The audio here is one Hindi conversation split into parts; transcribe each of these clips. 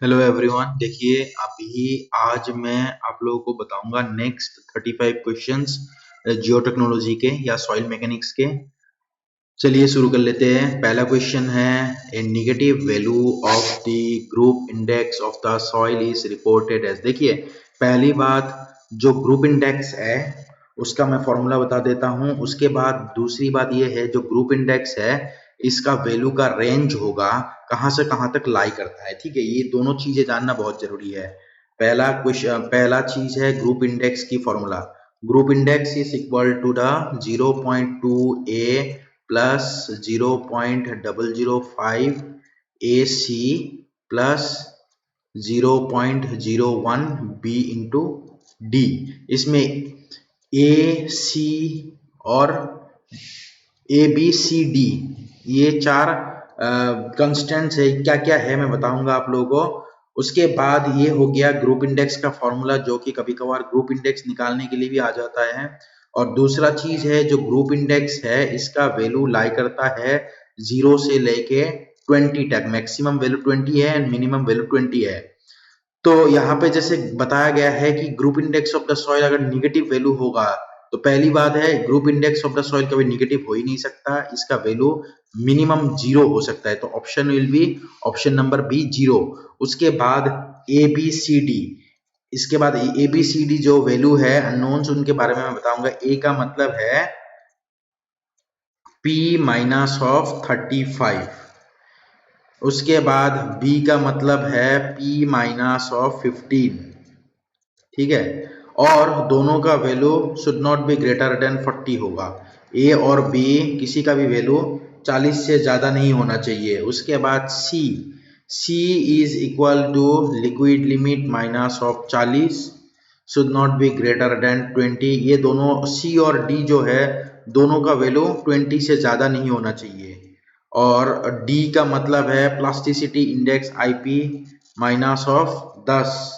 हेलो एवरीवन, देखिए अभी आज मैं आप लोगों को बताऊंगा नेक्स्ट 35 क्वेश्चंस जियो टेक्नोलॉजी के या सॉइल मैकेनिक्स के। चलिए शुरू कर लेते हैं। पहला क्वेश्चन है, a negative value of the group index of the soil is reported as. देखिए पहली बात, जो ग्रुप इंडेक्स है उसका मैं फॉर्मूला बता देता हूं। उसके बाद दूसरी बात ये है, जो ग्रुप इंडेक्स है इसका वैल्यू का रेंज होगा, कहां से कहां तक लाई करता है। ठीक है, ये दोनों चीजें जानना बहुत जरूरी है। पहला क्वेश्चन, पहला चीज है ग्रुप इंडेक्स की formula. Group index is equal to the 0.2a plus 0.005 AC plus 0.01 B into D. इसमें ए सी और ए बी सी डी ये चार कंस्टेंट्स है। क्या क्या है मैं बताऊंगा आप लोगों को। उसके बाद ये हो गया ग्रुप इंडेक्स का फॉर्मूला, जो कि कभी कभार ग्रुप इंडेक्स निकालने के लिए भी आ जाता है। और दूसरा चीज है, जो ग्रुप इंडेक्स है इसका वैल्यू लाई करता है 0 से लेके 20 तक। मैक्सिमम वैल्यू 20 है एंड मिनिमम वैल्यू 20 है। तो यहाँ पे जैसे बताया गया है कि group index of the soil अगर निगेटिव वैल्यू होगा, तो पहली बात है group index of the soil कभी निगेटिव हो ही नहीं सकता, इसका वैल्यू मिनिमम 0 हो सकता है। तो option will be option number B 0। उसके बाद ए बी सी डी, इसके बाद ए बी सी डी जो वैल्यू है अननोन्स, उनके बारे में मैं बताऊंगा। ए का मतलब है P माइनस ऑफ 35। उसके बाद B का मतलब है P माइनस ऑफ 15। ठीक है, और दोनों का value should not be greater then 40 होगा। ए और बी किसी का भी वैल्यू 40 से ज्यादा नहीं होना चाहिए। उसके बाद C, C is equal to liquid limit minus of 40, should not be greater than 20। ये दोनों सी और डी जो है दोनों का वैल्यू 20 से ज्यादा नहीं होना चाहिए। और डी का मतलब है plasticity index IP minus of 10,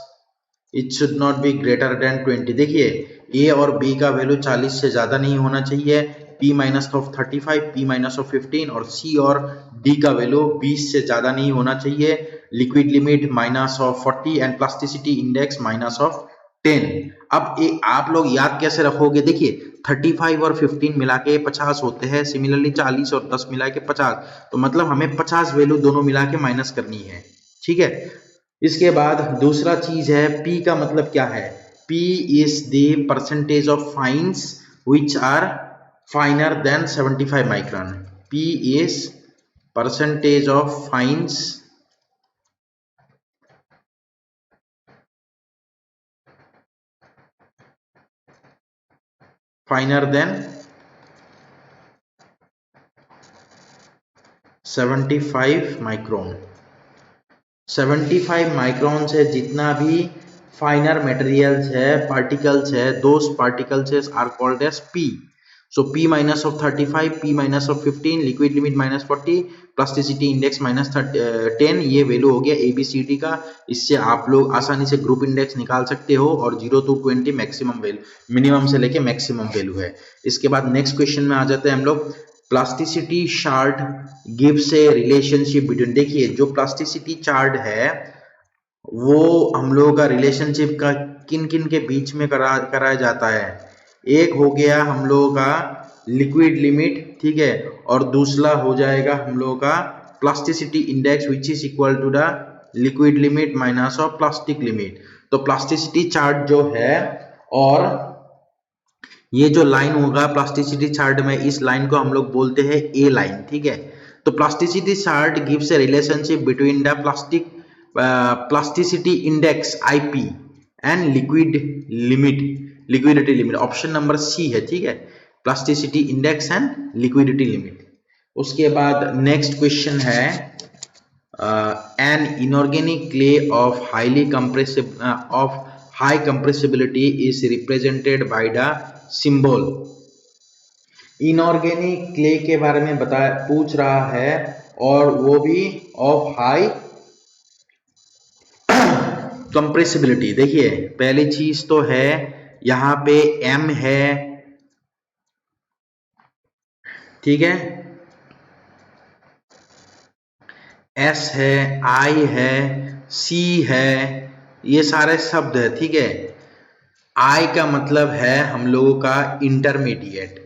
it should not be greater than 20। देखिए ए और बी का वैल्यू 40 से ज्यादा नहीं होना चाहिए, P minus of 35, P minus of 15, और C और D का वैल्यू 20 से ज्यादा नहीं होना चाहिए। Liquid limit minus of 40 and plasticity index minus of 10। अब आप लोग याद कैसे रखोगे, देखिए 35 और 15 मिला के 50 होते हैं, सिमिलरली 40 और 10 मिला के 50, तो मतलब हमें 50 वैल्यू दोनों मिला के माइनस करनी है। ठीक है, इसके बाद दूसरा चीज है P का मतलब क्या है। P is the percentage of fines which are finer than 75 micron. P is percentage of fines finer than 75 micron. 75 micron से जितना भी फाइनर मटेरियल्स है, पार्टिकल्स है, those particles are called as P। So P minus of 35, P minus of 15, liquid limit minus 40, plasticity index minus 10, ये वैल्यू हो गया ABCD का। इससे आप लोग आसानी से ग्रुप इंडेक्स निकाल सकते हो। और 0 to 20 मैक्सिमम वैल्यू, मिनिमम से लेके मैक्सिमम वैल्यू है। इसके बाद नेक्स्ट क्वेश्चन में आ जाते हैं हम लोग। Plasticity chart gives a relationship between. देखिए जो प्लास्टिसिटी चार्ट है वो हम लोगों का रिलेशनशिप का किन किन के बीच में कराया जाता है। एक हो गया हम लोगों का लिक्विड लिमिट, ठीक है, और दूसरा हो जाएगा हम लोगों का plasticity index which is equal to the liquid limit minus of plastic limit. तो प्लास्टिसिटी चार्ट जो है, और ये जो लाइन होगा प्लास्टिसिटी चार्ट में, इस लाइन को हम लोग बोलते हैं ए लाइन। ठीक है, तो plasticity chart gives a relationship between the plasticity index IP and liquid limit, liquidity limit. Option number C है। ठीक है, plasticity index and liquidity limit. उसके बाद नेक्स्ट क्वेश्चन है, an inorganic clay of high compressibility is represented by the symbol. Inorganic clay के बारे में पूछ रहा है, और वो भी ऑफ हाई कंप्रेसिबिलिटी। देखिए पहली चीज तो है यहाँ पे M है, ठीक है, S है, I है, सी है, ये सारे शब्द है, ठीक है। आई का मतलब है हम लोगों का इंटरमीडिएट,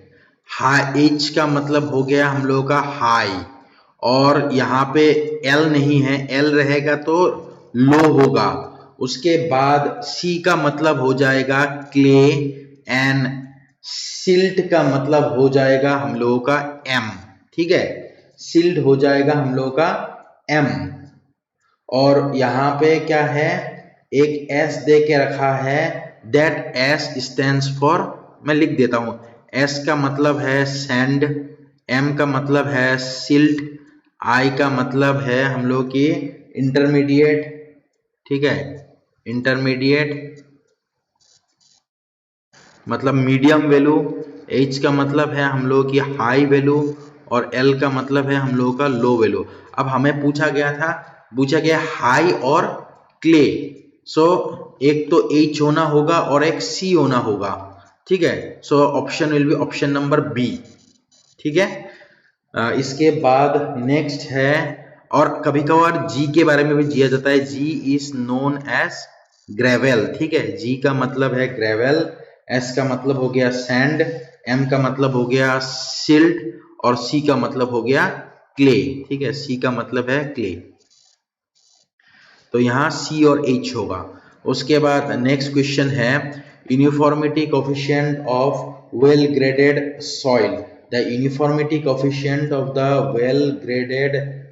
हाई एच का मतलब हो गया हम लोगों का हाई, और यहाँ पे एल नहीं है, एल रहेगा तो लो होगा। उसके बाद सी का मतलब हो जाएगा क्ले, एंड सिल्ट का मतलब हो जाएगा हम लोगों का एम, ठीक है। सिल्ट हो जाएगा हम लोगों का एम। और यहाँ पे क्या है, एक एस दे के रखा है, दैट एस स्टैंड्स फॉर, मैं लिख देता हूं, एस का मतलब है सैंड, एम का मतलब है सिल्ट, आई का मतलब है हम लोग की इंटरमीडिएट, ठीक है, इंटरमीडिएट मतलब मीडियम वैल्यू, एच का मतलब है हम लोगों की हाई वैल्यू, और एल का मतलब है हम लोगों का लो वैल्यू। अब हमें पूछा गया हाई और क्ले, सो एक तो एच होना होगा और एक सी होना होगा, ठीक है। So option will be option number B, ठीक है। इसके बाद नेक्स्ट है, और कभी कभार जी के बारे में भी दिया जाता है, जी इज नोन एज ग्रेवल, ठीक है। जी का मतलब है ग्रेवल, एस का मतलब हो गया सैंड, एम का मतलब हो गया सिल्ट, और सी का मतलब हो गया क्ले, ठीक है। सी का मतलब है क्ले, तो यहाँ सी और एच होगा। उसके बाद नेक्स्ट क्वेश्चन है, uniformity coefficient of well graded soil, the uniformity coefficient of the well graded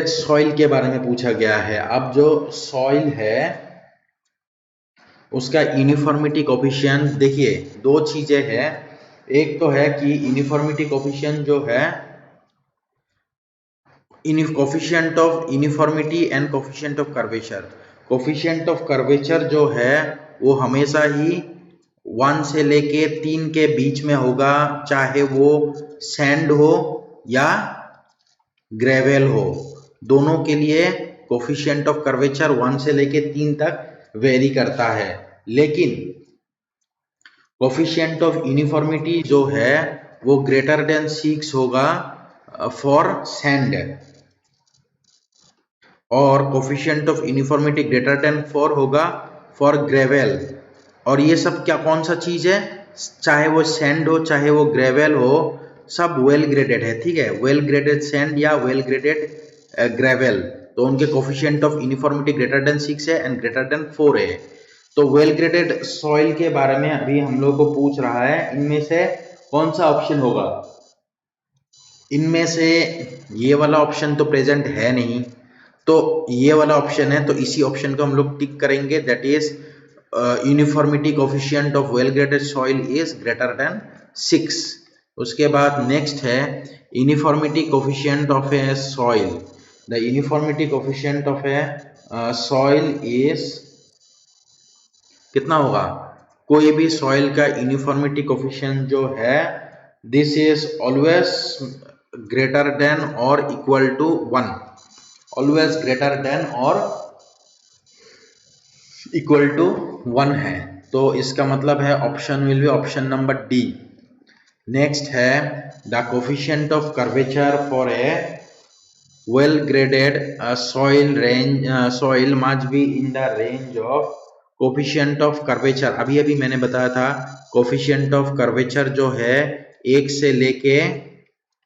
soil के बारे में पूछा गया है। अब जो सॉइल है उसका यूनिफॉर्मिटी कोफिशिएंट, देखिए दो चीजें हैं, एक तो है कि यूनिफॉर्मिटी कोफिशिएंट जो है, coefficient of uniformity and coefficient of curvature. Coefficient of curvature जो है वो हमेशा ही 1 से लेके 3 के बीच में होगा, चाहे वो सैंड हो या ग्रेवल हो, दोनों के लिए कोफिशिएंट ऑफ कर्वेचर 1 से लेके 3 तक वेरी करता है। लेकिन कोफिशिएंट ऑफ यूनिफॉर्मिटी जो है वो ग्रेटर देन 6 होगा फॉर सैंड, और coefficient of uniformity greater than 4 होगा फॉर ग्रेवल। और ये सब क्या, कौन सा चीज है, चाहे वो सैंड हो चाहे वो ग्रेवल हो, सब वेल ग्रेडेड है, ठीक है। वेल ग्रेडेड सैंड या वेल ग्रेडेड ग्रेवल, तो उनके coefficient of uniformity greater than 6 है एंड ग्रेटर देन 4 है। तो वेल ग्रेडेड सॉइल के बारे में अभी हम लोग को पूछ रहा है, इनमें से कौन सा ऑप्शन होगा। इनमें से ये वाला ऑप्शन तो प्रेजेंट है नहीं, तो ये वाला ऑप्शन है, तो इसी ऑप्शन को हम लोग टिक करेंगे, that is uniformity coefficient of well graded soil is greater than 6। उसके बाद नेक्स्ट है uniformity coefficient of A soil, the uniformity coefficient of A soil is कितना होगा, कोई भी सॉइल का यूनिफॉर्मिटी कोफिशिएंट जो है, this is always greater than और equal to 1, always greater than और इक्वल टू 1 है, तो इसका मतलब है option will be option number D. Next है the coefficient of curvature for a well graded soil must be in the range of coefficient of curvature। अभी मैंने बताया था coefficient of curvature जो है 1 से लेके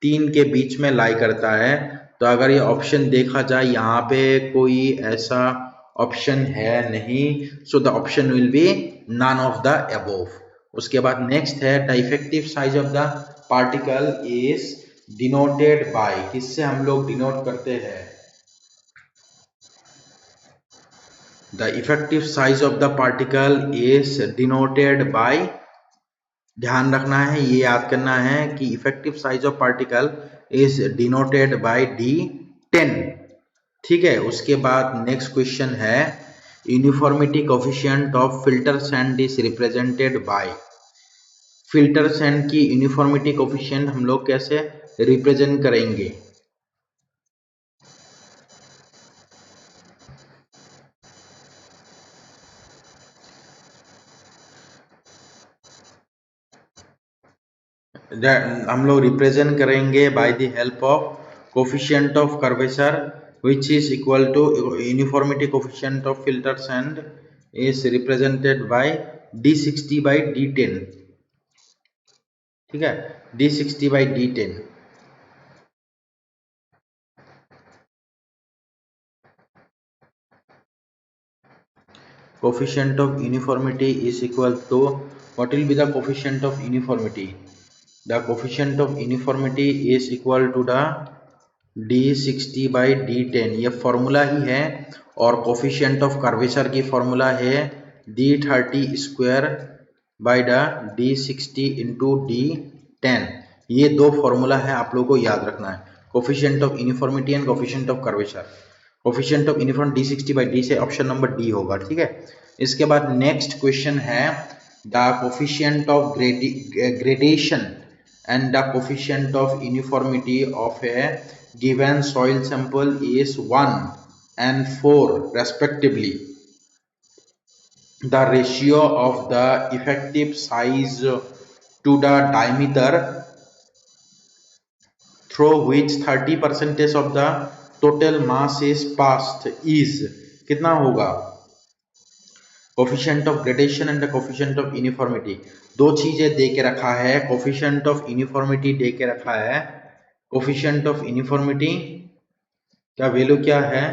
3 के बीच में लाई करता है। तो अगर ये ऑप्शन देखा जाए, यहाँ पे कोई ऐसा ऑप्शन है नहीं, so the option will be none of the above. उसके बाद नेक्स्ट है the effective size of the particle is denoted by, किससे हम लोग डिनोट करते हैं, the effective size of the particle is denoted by, ध्यान रखना है, ये याद करना है कि effective size of particle is denoted by D10, ठीक है। उसके बाद नेक्स्ट क्वेश्चन है uniformity coefficient of filter sand is represented bye, filter sand की यूनिफॉर्मिटी कोफिशिएंट हम लोग कैसे रिप्रेजेंट करेंगे, हम लोग रिप्रेजेंट करेंगे by the help of coefficient of curvature which is equal to uniformity coefficient of filters and is represented by D60 by D10, ठीक है, D60 by D10। Coefficient of uniformity is equal to, what will be the coefficient of uniformity? The coefficient of uniformity is equal to the D60 by D10, ये फॉर्मूला ही है। और कोफिशिएंट ऑफ कर्वेचर की फॉर्मूला है D30 square by the D60 into D10। ये दो फॉर्मूला है, आप लोगों को याद रखना है, coefficient of uniformity and coefficient of curvature. Coefficient of uniform D60 by D से ऑप्शन नंबर डी होगा, ठीक है। इसके बाद नेक्स्ट क्वेश्चन है the coefficient of gradation and the coefficient of uniformity of a given soil sample is 1 and 4 respectively. The ratio of the effective size to the diameter through which 30% of the total mass is passed is कितना होगा? Coefficient of gradation and the coefficient of uniformity, दो चीजें दे के रखा है। कोफिशिएंट ऑफ यूनिफॉर्मिटी दे के रखा है, कोफिशिएंट ऑफ यूनिफॉर्मिटी का वैल्यू क्या है?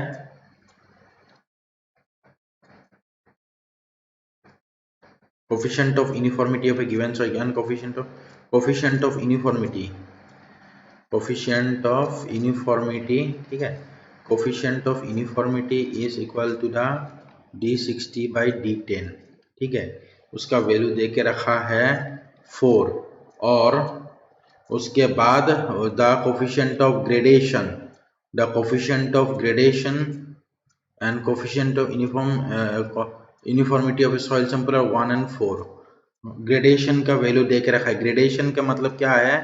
Coefficient of uniformity of a given soil and coefficient of uniformity, coefficient of uniformity, ठीक है, coefficient of uniformity is equal to the D60 by D10, ठीक है। उसका वैल्यू दे के रखा है 4, और उसके बाद the coefficient of gradation, the coefficient of gradation and coefficient of uniformity of soil sample 1 and 4। Gradation का वैल्यू दे के रखा है। ग्रेडेशन का मतलब क्या है?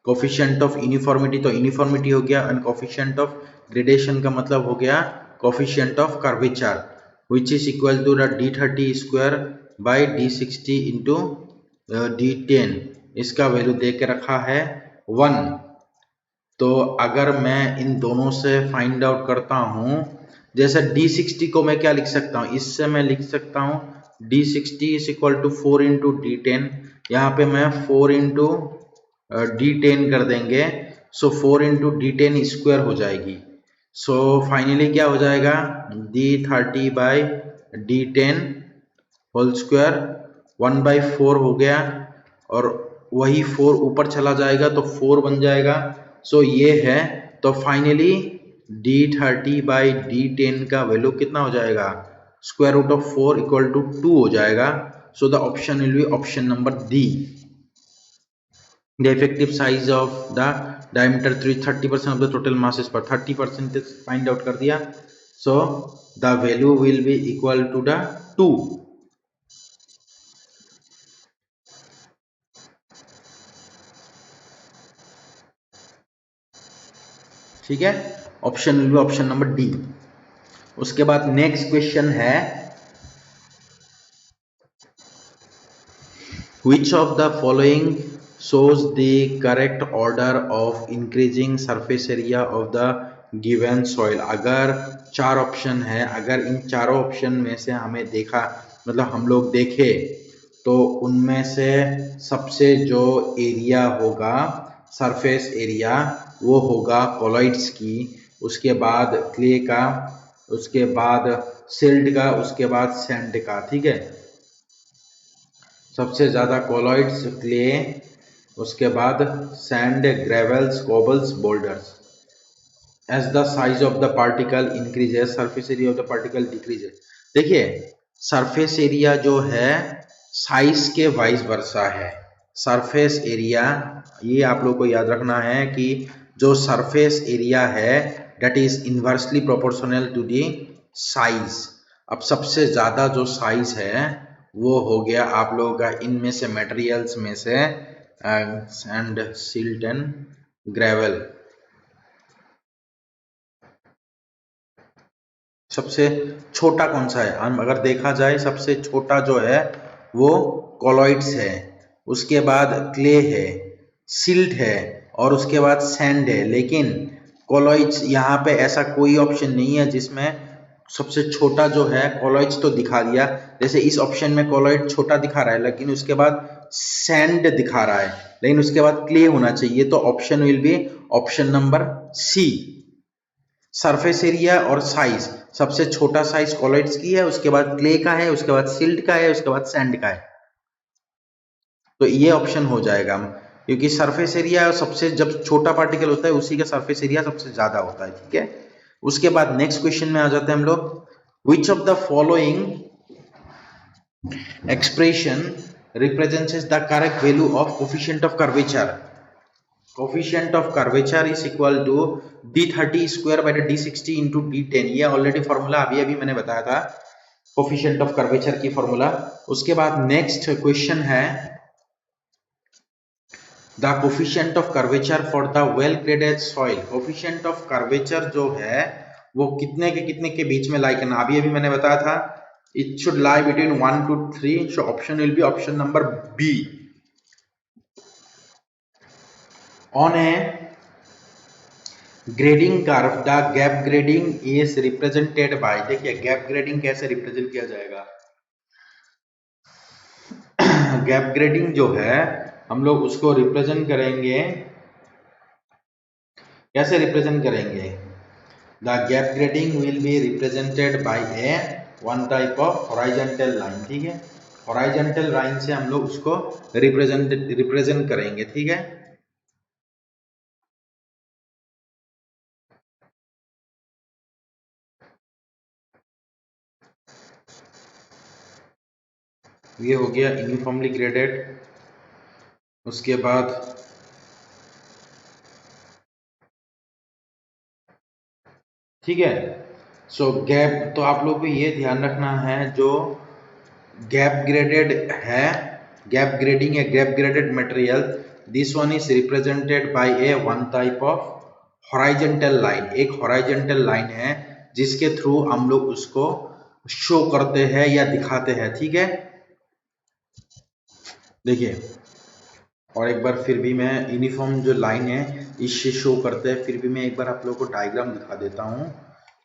कोफिशिएंट ऑफ यूनिफॉर्मिटी तो यूनिफॉर्मिटी हो गया, एंड कोफिशिएंट ऑफ ग्रेडेशन का मतलब हो गया coefficient of curvature which is equal to the D30 square by D60 into D10। इसका वैल्यू दे के रखा है 1। तो अगर मैं इन दोनों से फाइंड आउट करता हूं, जैसे D60 को मैं क्या लिख सकता हूं? इससे मैं लिख सकता हूं D60 is equal to 4 into D10। यहाँ पे मैं 4 into D10 कर देंगे, सो 4 into D10 स्क्वायर हो जाएगी। सो फाइनली क्या हो जाएगा? D30 by D10 whole square 1/4 हो गया, और वही 4 ऊपर चला जाएगा तो 4 बन जाएगा। सो ये है, तो फाइनली D30 बाई D10 का वैल्यू कितना हो जाएगा? Square root of 4 equal to 2 हो जाएगा। So the option will be option number D. The effective size of the diameter through 30% of the total mass is per 30% find out कर दिया, so the value will be equal to the 2। ठीक है, option will be option number D. उसके बाद नेक्स्ट क्वेश्चन है which of the following shows the correct order of increasing surface area of the given soil। अगर 4 ऑप्शन है, अगर इन चारों ऑप्शन में से हमें देखा, मतलब हम लोग देखे, तो उनमें से सबसे जो एरिया होगा, सरफेस एरिया, वो होगा कोलॉइड्स की, उसके बाद क्ले का, उसके बाद सिल्ट का, उसके बाद सैंड का, ठीक है। सबसे ज्यादा कोलॉइड्स, क्ले, उसके बाद sand, gravels, cobbles, boulders. As the size of the particle increases, surface area of the particle decreases. देखिए, सरफेस एरिया जो है साइज के वाइस वर्सा है। सरफेस एरिया, ये आप लोग को याद रखना है कि जो सरफेस एरिया है that is inversely proportional to the size. अब सबसे ज्यादा जो साइज है वो हो गया आप लोगों का इनमें से मटेरियल्स में से सैंड, सिल्ट एंड ग्रेवल। सबसे छोटा कौन सा है? अगर देखा जाए सबसे छोटा जो है वो कोलॉइड्स है, उसके बाद क्ले है, सिल्ट है, और उसके बाद सैंड है। लेकिन कॉलॉइड्स, यहाँ पे ऐसा कोई ऑप्शन नहीं है जिसमें सबसे छोटा जो है, कॉलॉइड्स तो दिखा दिया, जैसे इस ऑप्शन में कॉलॉइड छोटा दिखा रहा है, लेकिन उसके बाद सैंड दिखा रहा है, लेकिन उसके बाद क्ले होना चाहिए, तो option will be option number C. Surface area और साइज, सबसे छोटा साइज कॉलॉइड्स की है, उसके बाद क्ले का है, उसके बाद सिल्ट का है, उसके बाद सैंड का है, तो ये ऑप्शन हो जाएगा, क्योंकि सरफेस एरिया सबसे, जब छोटा पार्टिकल होता है उसी का सरफेस एरिया सबसे ज्यादा होता है, ठीक है। उसके बाद नेक्स्ट क्वेश्चन में आ जाते हैं हम लोग, which of the following expression represents the correct value of coefficient of curvature. Coefficient of curvature is equal to d30 square by the d60 into d10, ये ऑलरेडी फॉर्मूला अभी अभी मैंने बताया था कोफिशिएंट ऑफ कर्वेचर की फॉर्मूला। उसके बाद नेक्स्ट क्वेश्चन है the coefficient of curvature for the well graded soil. Coefficient of curvature जो है वो कितने के बीच में लाई करना, अभी अभी मैंने बताया था it should lie between 1 to 3, so option will be option number B. On a grading curve the gap grading is represented by, देखिए गैप ग्रेडिंग कैसे रिप्रेजेंट किया जाएगा, गैप ग्रेडिंग जो है हम लोग उसको रिप्रेजेंट करेंगे, कैसे रिप्रेजेंट करेंगे, the gap grading will be represented by A one type of horizontal line, ठीक है, हॉरिजॉन्टल लाइन से हम लोग उसको रिप्रेजेंट करेंगे, ठीक है। ये हो गया यूनिफॉर्मली ग्रेडेड। उसके बाद ठीक है, सो गैप, तो आप लोग को ये ध्यान रखना है जो गैप ग्रेडेड है, गैप ग्रेडिंग है, gap graded material, this one is represented bye A one type of horizontal line, एक हॉरिजॉन्टल लाइन है जिसके थ्रू हम लोग उसको शो करते हैं या दिखाते हैं, ठीक है। देखिए और एक बार फिर भी मैं यूनिफॉर्म जो लाइन है इससे शो करते हैं, फिर भी मैं एक बार आप लोगों को डायग्राम दिखा देता हूँ।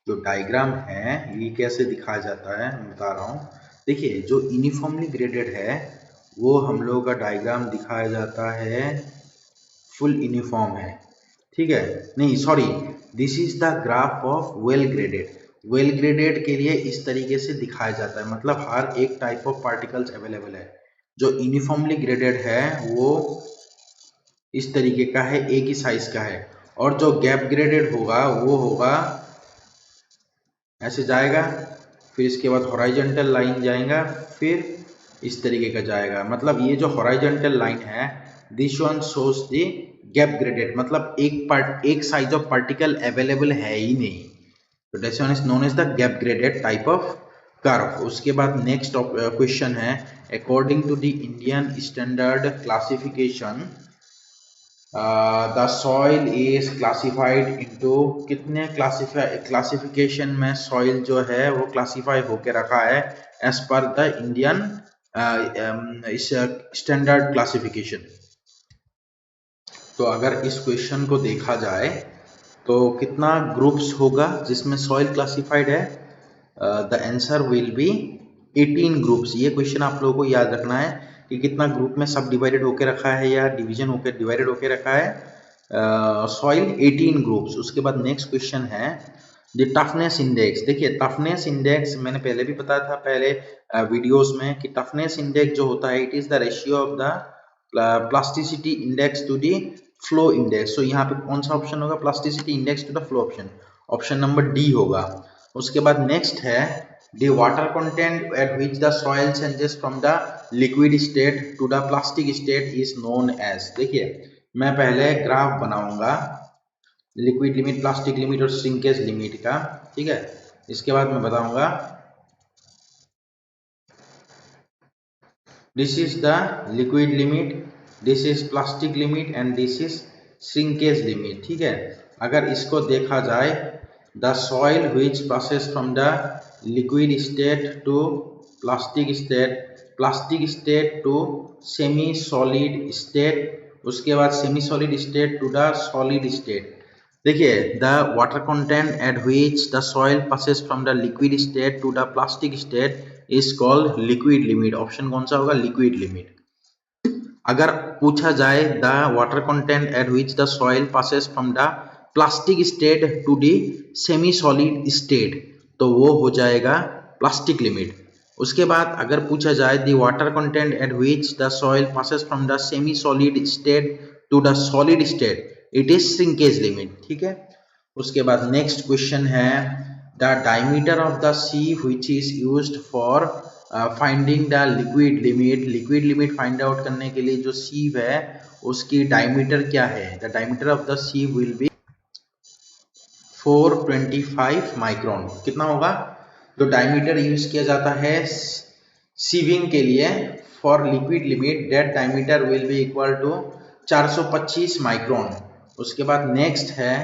जो डायग्राम है ये कैसे दिखाया जाता है मैं बता रहा हूँ। देखिए जो यूनिफॉर्मली ग्रेडेड है वो हम लोगों का डायग्राम दिखाया जाता है फुल यूनिफॉर्म है, ठीक है, नहीं sorry, this is the graph of well graded. Well graded के लिए इस तरीके से दिखाया जाता है, मतलब हर एक टाइप ऑफ पार्टिकल्स अवेलेबल है। जो यूनिफॉर्मली ग्रेडेड है वो इस तरीके का है, एक ही साइज का है, और जो गैप ग्रेडेड होगा वो होगा ऐसे जाएगा, फिर इसके बाद हॉरिजॉन्टल लाइन जाएगा, फिर इस तरीके का जाएगा, मतलब ये जो हॉरिजॉन्टल लाइन है this one shows the gap graded, मतलब एक साइज ऑफ पार्टिकल अवेलेबल है ही नहीं, तो this one is known as the gap graded type of curve. उसके बाद नेक्स्ट क्वेश्चन है, according to the Indian standard classification the soil is classified into, कितने क्लासिफिकेशन में सॉइल जो है वो क्लासिफाई होके रखा है as per the Indian standard classification. तो अगर इस क्वेश्चन को देखा जाए तो कितना ग्रुप्स होगा जिसमें सॉइल क्लासिफाइड है, the answer will be 18 groups. ये क्वेश्चन आप लोगों को याद रखना है कि कितना ग्रुप में सब डिवाइडेड होके रखा है या डिवीजन होकर डिवाइडेड होके रखा है, सॉइल 18 ग्रुप्स। उसके बाद नेक्स्ट क्वेश्चन है द टफनेस इंडेक्स। देखिए टफनेस इंडेक्स मैंने पहले भी बताया था पहले वीडियोस में कि टफनेस इंडेक्स जो होता है it is the ratio of the plasticity index to the flow index. तो यहाँ पे कौन सा ऑप्शन होगा, plasticity index to the flow option, option number D होगा। उसके बाद नेक्स्ट है the water content at which the soil changes from the liquid state to the plastic state is known as। देखिए मैं पहले ग्राफ बनाऊंगा लिक्विड लिमिट, प्लास्टिक लिमिट और श्रिंकेज लिमिट का, ठीक है, इसके बाद मैं बताऊंगा this is the liquid limit, this is plastic limit and this is shrinkage limit, ठीक है। अगर इसको देखा जाए the soil which passes from the liquid state to plastic state to semi solid state, उसके बाद semi solid state to the solid state, देखिए, the water content at which the soil passes from the liquid state to the plastic state is called liquid limit. Option कौन सा होगा? Liquid limit. अगर पूछा जाए the water content at which the soil passes from the plastic state to the semi solid state, तो वो हो जाएगा प्लास्टिक लिमिट। उसके बाद अगर पूछा जाए the water content at which the soil passes from the semi solid state to the solid state, it is shrinkage limit. ठीक है। उसके बाद नेक्स्ट क्वेश्चन है the diameter of the sieve which is used for finding the liquid limit. Liquid limit find out करने के लिए जो सीव है उसकी डायमीटर क्या है? The diameter of the सीव will be 425 micron. कितना होगा? जो डायमीटर यूज किया जाता है सीविंग के लिए for liquid limit, that diameter will be equal to 425 micron. उसके बाद नेक्स्ट है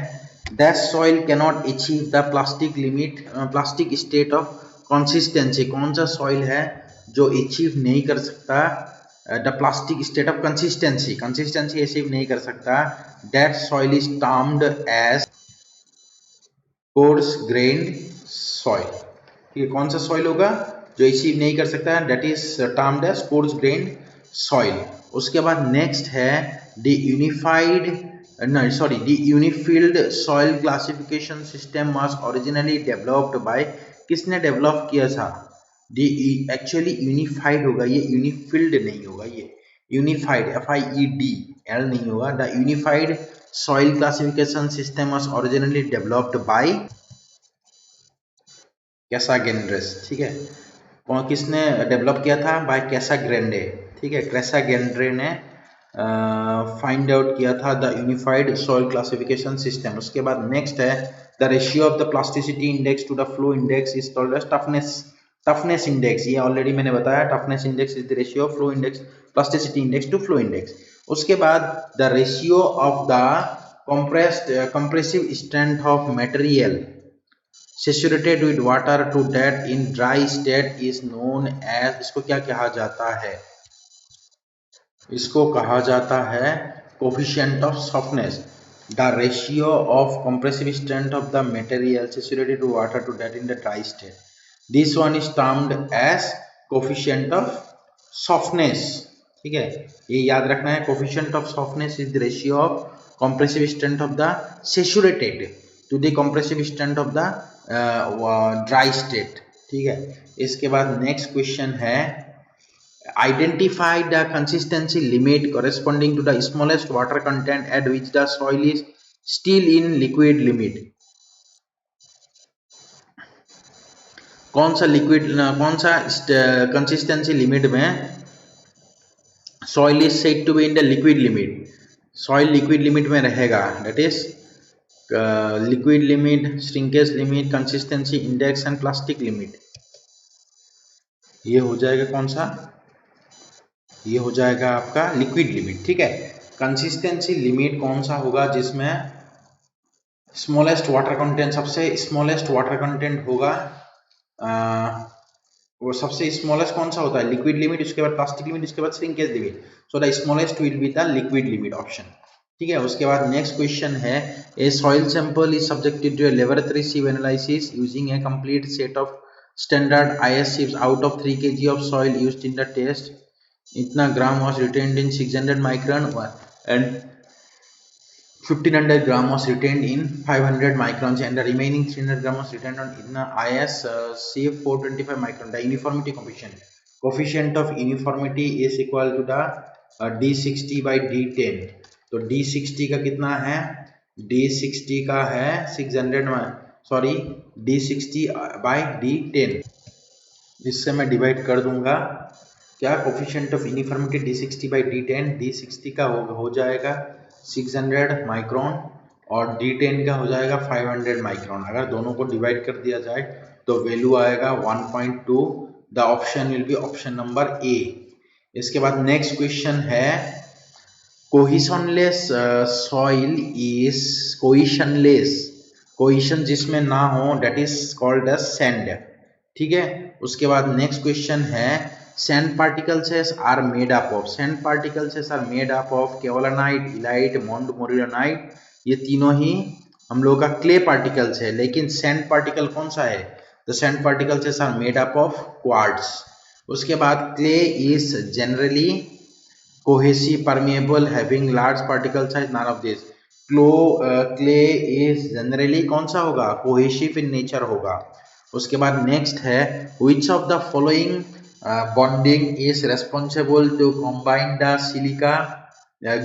that soil cannot achieve the plastic limit plastic state of consistency. कौन सा सॉइल है जो अचीव नहीं कर सकता the plastic state of consistency? Consistency achieve नहीं कर सकता। That soil is termed as coarse grained soil. ठीक है, कौन सा सॉइल होगा जो अचीव नहीं कर सकता? That is termed as coarse grained soil. उसके बाद नेक्स्ट है the unified soil classification system was originally developed by. किसने डेवलप किया था? एक्चुअली यूनिफाइड होगा ये, यूनिफील्ड नहीं होगा ये, यूनिफाइड FIED L नहीं होगा। The unified soil classification system was originally developed by Casagrande's. ठीक है, कौन किसने डेवलप किया था? By Casagrande. ठीक है, कैसाग्रेंडे ने फाइंड आउट किया था the unified soil classification system. उसके बाद नेक्स्ट है the ratio of the plasticity index to the flow index is called as toughness index. ये ऑलरेडी मैंने बताया, toughness index is the ratio of flow index plasticity index to flow index. उसके बाद the ratio of the compressive strength of material saturated with water to that in dry state is known as, इसको क्या कहा जाता है? इसको कहा जाता है coefficient of softness। the ratio of compressive strength of the material saturated with water to that in the dry state, this one is termed as coefficient of softness। ठीक है, ये याद रखना है। coefficient of softness is the ratio of compressive strength of the saturated to the compressive strength of the dry state. ठीक है, इसके बाद नेक्स्ट क्वेश्चन है identify the consistency limit corresponding to the smallest water content at which the soil is still in liquid limit. कौन सा कंसिस्टेंसी लिमिट में soil is said to be in the liquid limit? Soil liquid limit में रहेगा, that is liquid limit, shrinkage limit, consistency index and plastic limit. ये हो जाएगा कौन सा? ये हो जाएगा आपका लिक्विड लिमिट। ठीक है, कंसिस्टेंसी लिमिट कौन सा होगा? जिसमें स्मॉलेस्ट वाटर कंटेंट, सबसे स्मॉलेस्ट वाटर कंटेंट होगा, वो सबसे स्मॉलेस्ट कौन सा होता है? लिक्विड लिमिट, उसके बाद प्लास्टिक लिमिट, उसके बाद shrinkage limit. So the smallest will be the liquid limit option. ठीक है, उसके बाद नेक्स्ट क्वेश्चन है a soil sample is subjected to a laboratory sieve analysis using a complete set of standard IS sieves out of 3 kg of soil used in the test. इतना ग्राम was retained in 600 micron and 1500 gram was retained in 500 microns and the remaining 300 gram was retained on in IS sieve 425 micron. The uniformity coefficient of uniformity is equal to the D60 by D10। तो D60 का कितना है? D60 का है 600 D60 by D10। इससे मैं डिवाइड कर दूंगा क्या? Coefficient of uniformity D60 by D10। D60 का हो जाएगा 600 माइक्रोन और D10 का हो जाएगा 500 माइक्रोन। अगर दोनों को डिवाइड कर दिया जाए तो वैल्यू आएगा 1.2। The option will be option number A। इसके बाद नेक्स्ट क्वेश्चन है कोहिशनलेस सॉइल इज कोहिशन जिसमें ना हो, that is called as sand. ठीक है, उसके बाद नेक्स्ट क्वेश्चन है sand particles are made up of. Sand particles are made up of kaolinite, illite, montmorillonite. ये तीनों ही हम लोगों का क्ले पार्टिकल्स है, लेकिन सैंड पार्टिकल कौन सा है? The sand particles are made up of quartz. उसके बाद clay is generally cohesive permeable having large particle size, none of this. Clay is generally कौन सा होगा? कोहेसिव इन नेचर होगा। उसके बाद नेक्स्ट है which of the following bonding is responsible to combine the silica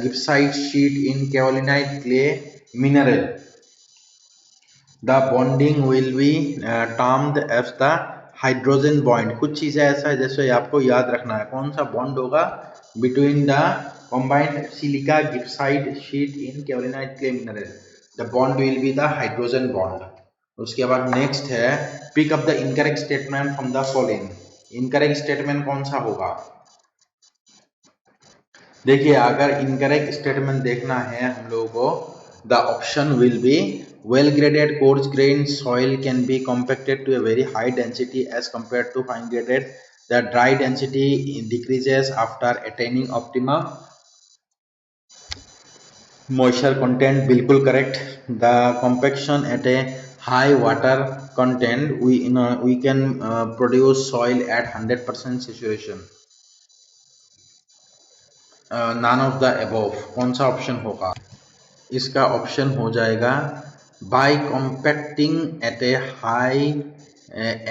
gibbsite sheet in kaolinite clay mineral? The bonding will be termed as the hydrogen bond। कुछ चीजें ऐसा है जैसे आपको याद रखना है, कौन सा बॉन्ड होगा between the combined silica gibbsite sheet in kaolinite clay mineral? The bond will be the hydrogen bond। उसके बाद नेक्स्ट है pick up the incorrect statement from the following. Incorrect statement कौन सा होगा? देखिए, अगर इनकरेक्ट स्टेटमेंट देखना है हम लोगों को, the option will be well graded coarse grain soil can be compacted to a very high density as compare to fine graded. The dry density decreases after attaining optimum moisture content, बिल्कुल करेक्ट। The compaction at a high water content we can produce soil at 100% saturation। none of the above कौन सा ऑप्शन होगा? इसका ऑप्शन हो जाएगा by compacting at a high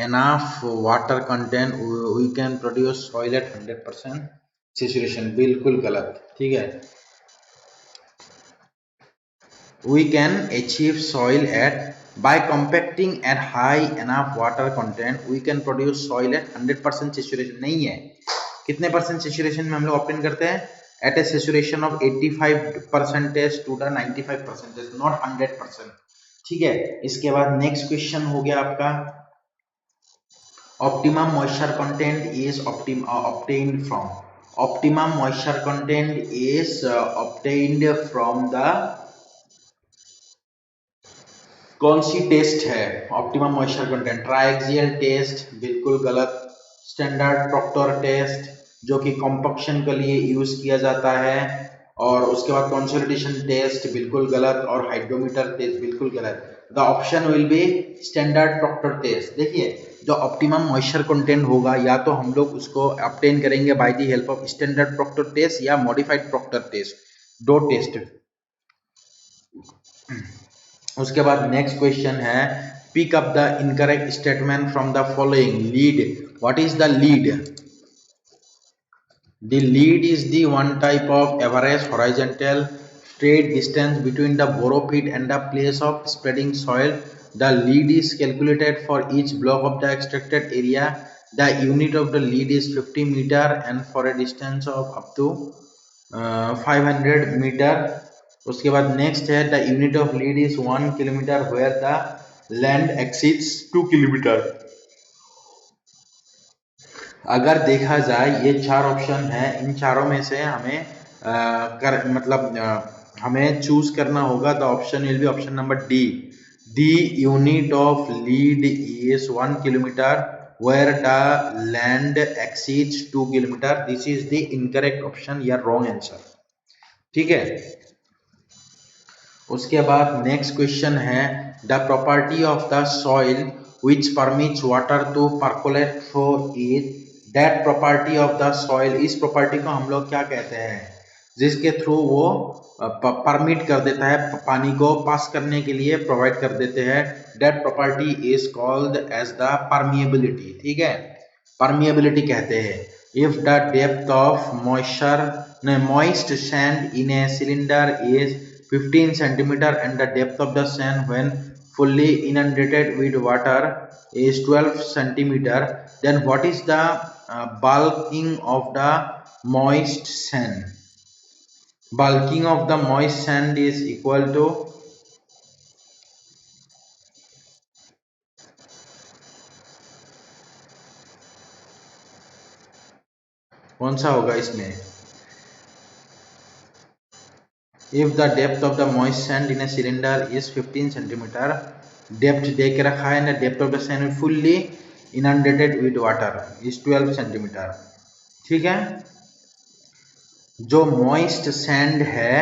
enough water content we can produce soil at 100% saturation। बिल्कुल गलत, ठीक है। We can achieve soil at by compacting at high enough water content we can produce soil at 100% saturation। नहीं है, कितने परसेंट सेचुरेशन में हम लोग ऑप्टेन करते हैं? At a saturation of 85% to the 95%, not 100%। ठीक है। इसके बाद नेक्स्ट क्वेश्चन हो गया आपका optimum moisture content is obtained from। Optimum moisture content is obtained from the कौन सी टेस्ट है? ऑप्टिमम मॉइस्चर कंटेंट ट्राइएक्सियल टेस्ट, बिल्कुल गलत। स्टैंडर्ड प्रॉक्टर टेस्ट जो कि कॉम्पैक्शन के लिए यूज किया जाता है, और उसके बाद कंसोलिडेशन टेस्ट, बिल्कुल गलत। और हाइड्रोमीटर टेस्ट, बिल्कुल गलत। The option will be standard Proctor test. देखिए, जो ऑप्टिमम मॉइस्चर कंटेंट होगा या तो हम लोग उसको ऑब्टेन करेंगे by the help of standard Proctor test या मॉडिफाइड प्रॉक्टर टेस्ट, दो टेस्ट। उसके बाद नेक्स्ट क्वेश्चन है pick up the incorrect statement from the following. Lead, what is the lead? The lead is the one type of average horizontal straight distance between the borrow pit and the place of spreading soil. The lead is calculated for each block of the extracted area. The unit of the lead is 50 meter and for a distance of up to 500 meter। उसके बाद नेक्स्ट है the unit of lead is 1 kilometre where the land exceeds 2 kilometre. अगर देखा जाए ये चार ऑप्शन है, इन चारों में से हमें हमें चूज करना होगा। The option will be option number D. The unit of lead is 1 kilometre where the land exceeds 2 kilometre. This is the incorrect option या रॉन्ग आंसर। ठीक है। उसके बाद नेक्स्ट क्वेश्चन है the property of the soil which permits water to percolate through it। that property of the soil, इस प्रॉपर्टी को हम लोग क्या कहते हैं? जिसके थ्रू वो परमिट कर देता है, पानी को पास करने के लिए प्रोवाइड कर देते हैं। that property is called as the permeability। ठीक है, permeability कहते हैं। if the depth of moist sand in a cylinder is 15 centimeter and the depth of the sand when fully inundated with water is 12 centimeter, then what is the bulking of the moist sand? Bulking of the moist sand is equal to कौन सा होगा इसमें? If the depth of the moist sand in a cylinder is 15 centimeter, depth दे के रखा है ना, depth of the sand fully inundated with water is 12 centimeter। ठीक है। जो moist sand है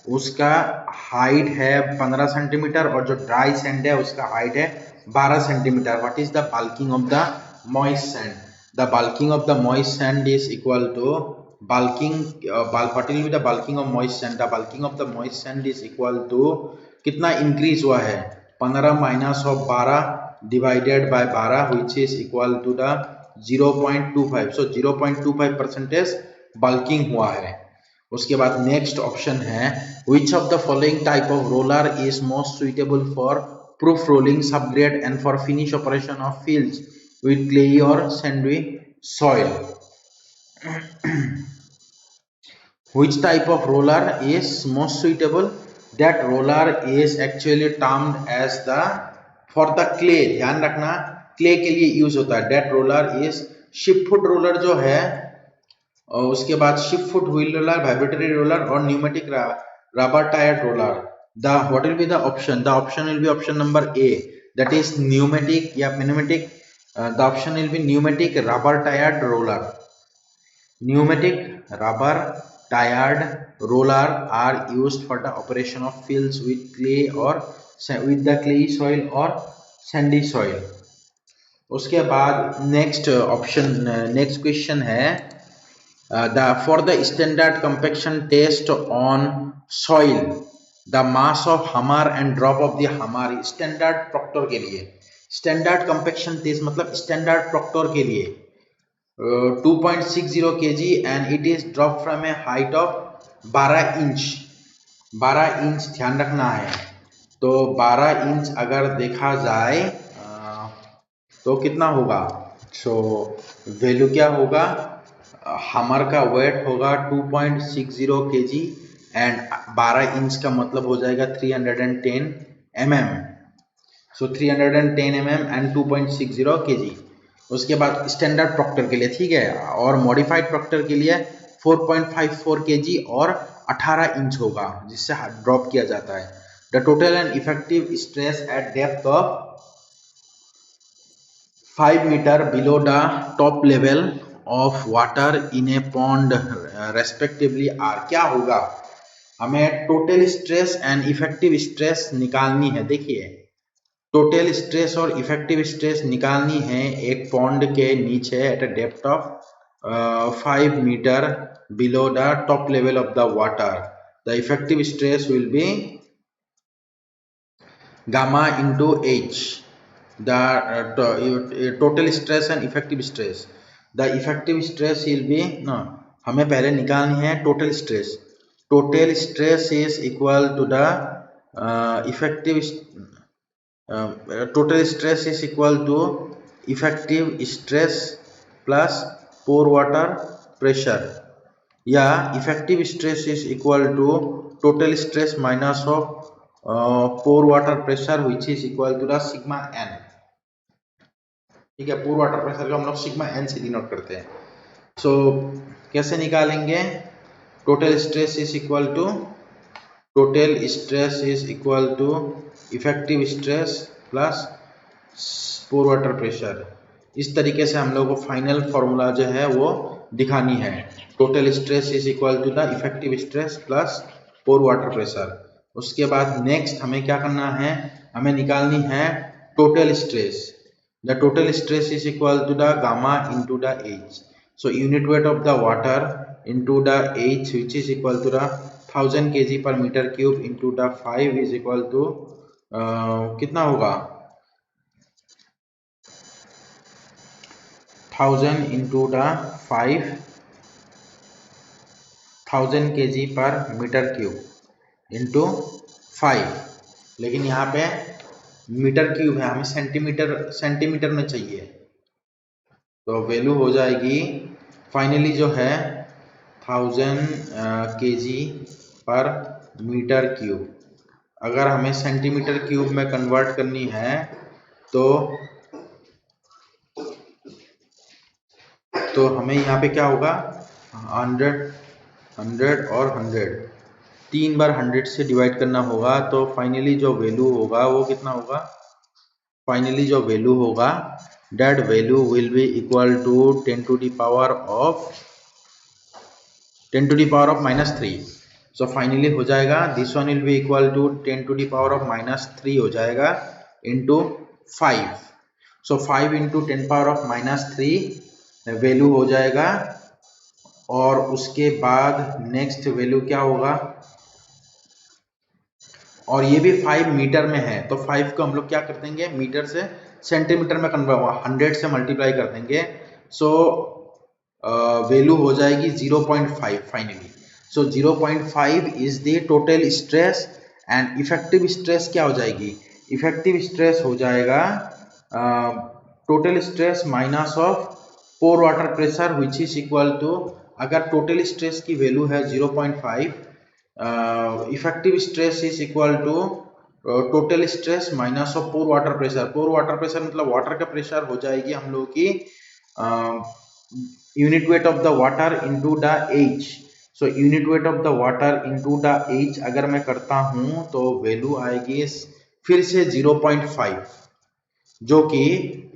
उसका हाइट है 15 सेंटीमीटर और जो ड्राई सैंड है उसका हाइट है 12 centimetre. What is the bulking of the moist sand? The bulking of the moist sand is equal to bulking what will be the bulking of moist sand? The bulking of the moist sand is equal to कितना इंक्रीज हुआ है 15 minus of 12 divided by 12 which is equal to the 0.25. so 0.25% bulking हुआ है. उसके बाद नेक्स्ट ऑप्शन है which of the following type of roller is most suitable for proof rolling subgrade and for finish operation of fields with clay or sandy soil. Which type of roller is most suitable? That roller is actually termed as the for the clay. ध्यान रखना clay के लिए यूज होता है. That roller is ship foot roller जो है और उसके बाद ship foot wheel roller, vibratory roller और pneumatic rubber tire roller. The what will be the option? The option will be option number A, that is pneumatic या pneumatic. The option will be pneumatic rubber tired roller. Pneumatic rubber tired roller are used for the operation of fields with clay or with the clay soil or sandy soil. उसके बाद नेक्स्ट ऑप्शन नेक्स्ट क्वेश्चन है for the standard compaction test on soil the mass of hammer and drop of the hammer. Standard Proctor के लिए स्टैंडर्ड कंपैक्शन टेस्ट मतलब स्टैंडर्ड प्रॉक्टर के लिए 2.60 kg and it is dropped from a height of 12 inch. 12 inch ध्यान रखना है. तो 12 इंच अगर देखा जाए तो कितना होगा? सो वैल्यू क्या होगा? हमर का वेट होगा 2.60 kg एंड 12 इंच का मतलब हो जाएगा 310 mm. So 310 mm and 2.60 kg. उसके बाद स्टैंडर्ड प्रॉक्टर के लिए ठीक है और मॉडिफाइड प्रॉक्टर के लिए 4.54 kg और 18 इंच होगा जिससे ड्रॉप किया जाता है. The total and effective stress at depth of 5 metre below the top level of water in a pond respectively are. क्या होगा? हमें total stress and effective stress निकालनी है. देखिए टोटल स्ट्रेस और इफेक्टिव स्ट्रेस निकालनी है एक पॉन्ड के नीचे at a depth of 5 metre below the top level of the water. The effective stress will be gamma into h. The total stress and effective stress. The effective stress will be हमें पहले निकालनी है total stress. Total stress is equal to the effective total stress is equal to effective stress plus pore water pressure या effective stress is equal to total stress minus of pore water pressure which is equal to the sigma n. ठीक है पोर वाटर प्रेशर को हम लोग सिग्मा n से डिनोट करते हैं. सो कैसे निकालेंगे? Total stress is equal to effective stress plus pore water pressure. इस तरीके से हम लोग को फाइनल फॉर्मूला जो है वो दिखानी है. Total stress is equal to the effective stress plus pore water pressure. उसके बाद नेक्स्ट हमें क्या करना है? हमें निकालनी है total stress. The total stress is equal to the gamma into the H. So unit weight of the water into the H which is equal to the 1000 kg per meter cube into the 5 is equal to कितना होगा? 1000 into the 5 1000 kg per meter cube into 5. लेकिन यहाँ पे मीटर क्यूब है, हमें सेंटीमीटर में चाहिए. तो वैल्यू हो जाएगी फाइनली जो है 1000 kg पर मीटर क्यूब. अगर हमें सेंटीमीटर क्यूब में कन्वर्ट करनी है तो हमें यहाँ पे क्या होगा? 100 और 100 3 बार 100 से डिवाइड करना होगा. तो फाइनली जो वैल्यू होगा वो कितना होगा? फाइनली जो वैल्यू होगा that value will be equal to 10 to the power of -3. So finally हो जाएगा this one will be equal to 10⁻³ हो जाएगा इंटू 5। सो 5 इंटू 10⁻³ वैल्यू हो जाएगा। और उसके बाद नेक्स्ट वैल्यू क्या होगा, और ये भी 5 मीटर में है तो 5 को हम लोग क्या कर देंगे, मीटर से सेंटीमीटर में कन्वर्ट हुआ 100 से मल्टीप्लाई कर देंगे। सो वैल्यू हो जाएगी 0.5 finally. So 0.5 is the total stress and effective stress क्या हो जाएगी, इफेक्टिव स्ट्रेस हो जाएगा total stress minus of pore water pressure which is equal to, अगर टोटल स्ट्रेस की वैल्यू है 0.5, effective stress is equal to total stress minus of pore water pressure. Pore water pressure मतलब वाटर का प्रेशर हो जाएगी हम लोग की unit weight of the water into the H. So unit weight of the water into the H अगर मैं करता हूं तो वैल्यू आएगी फिर से 0.5, जो कि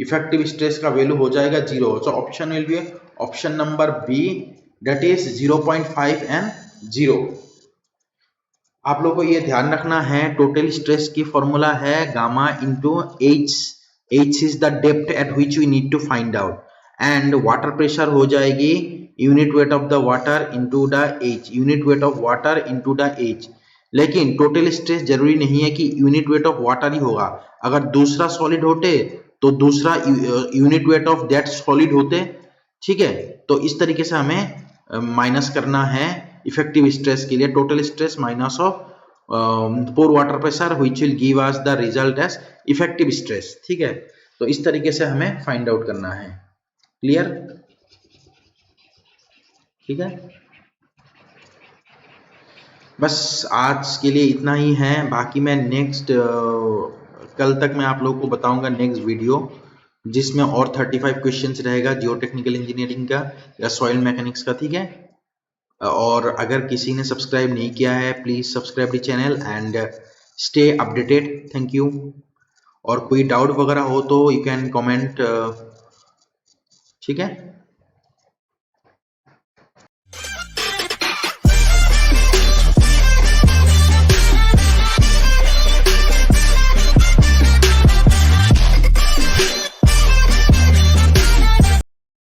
इफेक्टिव स्ट्रेस का वैल्यू हो जाएगा 0। So option will be option number B, that is 0.5 and 0। आप लोग को ये ध्यान रखना है टोटल स्ट्रेस की फॉर्मूला है gamma into H. H is the depth at which we need to find out, and water pressure हो जाएगी unit weight of the water into the H, unit weight of water into the H. लेकिन टोटल स्ट्रेस जरूरी नहीं है कि यूनिट वेट ऑफ वाटर ही होगा, अगर दूसरा सॉलिड होते तो दूसरा unit weight of that solid होते, ठीक है। तो इस तरीके से हमें माइनस करना है इफेक्टिव स्ट्रेस के लिए, total stress minus of pore water pressure which will give us the result as effective stress, ठीक है। तो इस तरीके से हमें फाइंड आउट करना है, क्लियर, ठीक है। बस आज के लिए इतना ही है, बाकी मैं नेक्स्ट कल तक मैं आप लोगों को बताऊंगा नेक्स्ट वीडियो जिसमें और 35 क्वेश्चंस रहेगा जियो टेक्निकल इंजीनियरिंग का या सॉइल मैकेनिक्स का, ठीक है। और अगर किसी ने सब्सक्राइब नहीं किया है please subscribe the channel and stay updated, thank you. और कोई डाउट वगैरह हो तो यू कैन कमेंट, ठीक है।